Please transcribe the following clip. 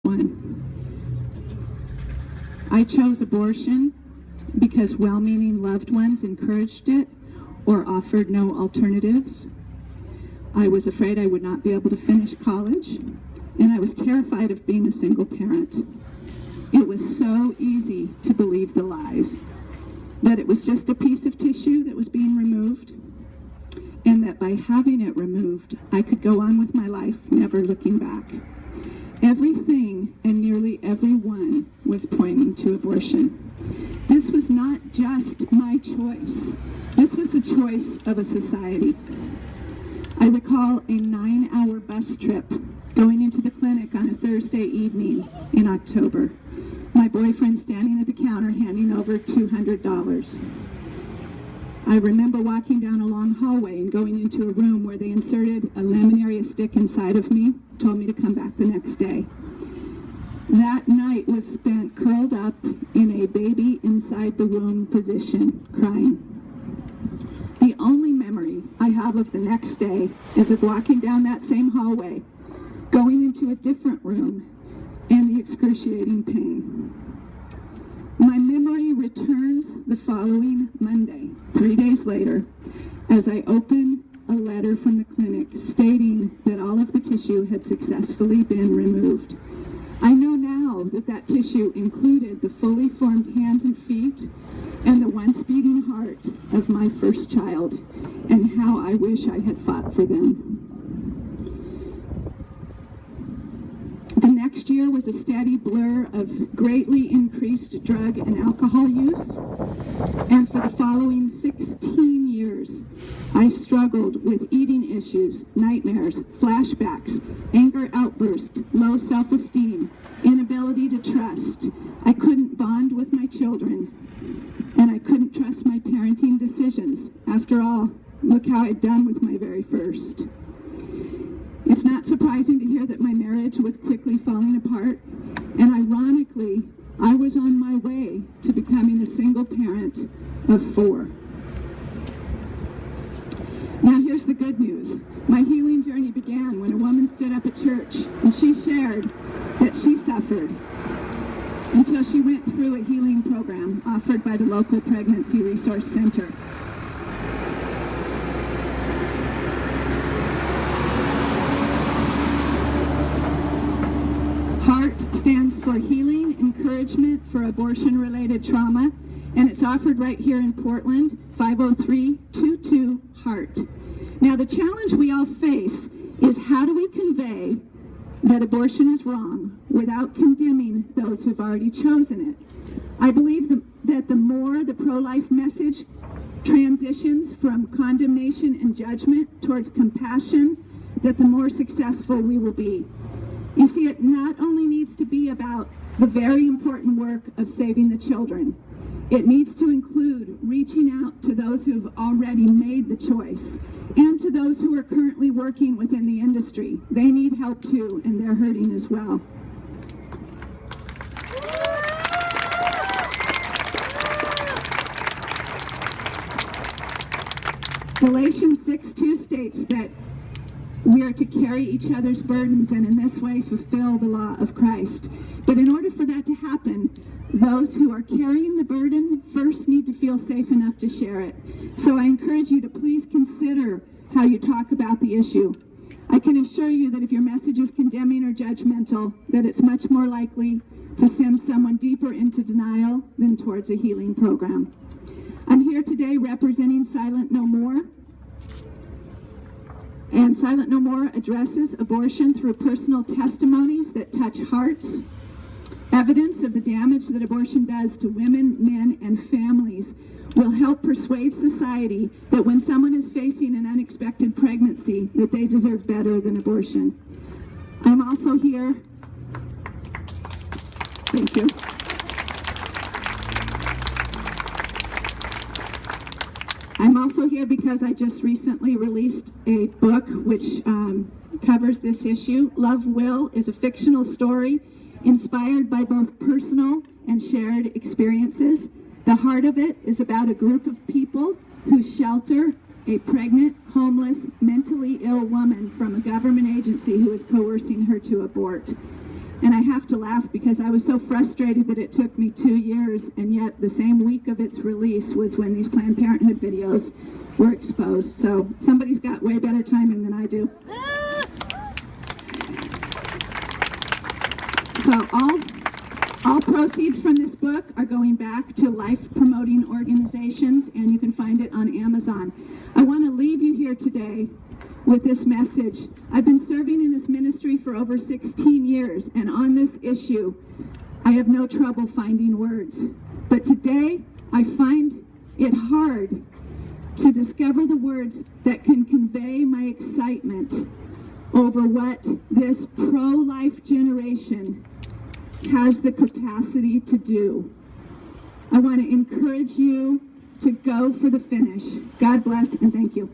one. I chose abortion because well-meaning loved ones encouraged it or offered no alternatives. I was afraid I would not be able to finish college, and I was terrified of being a single parent. It was so easy to believe the lies, that it was just a piece of tissue that was being removed, and that by having it removed, I could go on with my life, never looking back. Everything and nearly everyone was pointing to abortion. This was not just my choice. This was the choice of a society. I recall a 9-hour bus trip going into the clinic on a Thursday evening in October. My boyfriend standing at the counter handing over $200. I remember walking down a long hallway and going into a room where they inserted a laminaria stick inside of me, told me to come back the next day. That night was spent curled up in a baby inside the womb position, crying. The only memory I have of the next day is of walking down that same hallway, going into a different room, and the excruciating pain. My memory returns the following Monday, 3 days later, as I open a letter from the clinic stating that all of the tissue had successfully been removed. I know now that that tissue included the fully formed hands and feet and the once beating heart of my first child, and how I wish I had fought for them. The next year was a steady blur of greatly increased drug and alcohol use, and for the following 16 years, I struggled with eating issues, nightmares, flashbacks, anger outbursts, low self-esteem, inability to trust. I couldn't bond with my children, and I couldn't trust my parenting decisions. After all, look how I'd done with my very first. It's not surprising to hear that my marriage was quickly falling apart, and ironically, I was on my way to becoming a single parent of 4. Now here's the good news. My healing journey began when a woman stood up at church, and she shared that she suffered until she went through a healing program offered by the local Pregnancy Resource Center. HEART stands for Healing Encouragement for Abortion-Related Trauma, and it's offered right here in Portland, 503-22-HEART. Now, the challenge we all face is, how do we convey that abortion is wrong without condemning those who've already chosen it? I believe that the more the pro-life message transitions from condemnation and judgment towards compassion, that the more successful we will be. You see, it not only needs to be about the very important work of saving the children, it needs to include reaching out to those who have already made the choice and to those who are currently working within the industry. They need help too, and they're hurting as well. Galatians 6:2 states that we are to carry each other's burdens and in this way fulfill the law of Christ. But in order for that to happen, those who are carrying the burden first need to feel safe enough to share it. So I encourage you to please consider how you talk about the issue. I can assure you that if your message is condemning or judgmental, that it's much more likely to send someone deeper into denial than towards a healing program. I'm here today representing Silent No More. And Silent No More addresses abortion through personal testimonies that touch hearts, evidence of the damage that abortion does to women, men, and families will help persuade society that when someone is facing an unexpected pregnancy, that they deserve better than abortion. I'm also here, thank you. I'm also here because I just recently released a book which covers this issue. Love Will is a fictional story inspired by both personal and shared experiences. The heart of it is about a group of people who shelter a pregnant, homeless, mentally ill woman from a government agency who is coercing her to abort. And I have to laugh because I was so frustrated that it took me 2 years, and yet the same week of its release was when these Planned Parenthood videos were exposed. So somebody's got way better timing than I do. So all proceeds from this book are going back to life-promoting organizations, and you can find it on Amazon. I want to leave you here today with this message. I've been serving in this ministry for over 16 years, and on this issue, I have no trouble finding words. But today, I find it hard to discover the words that can convey my excitement over what this pro-life generation has the capacity to do. I want to encourage you to go for the finish. God bless and thank you.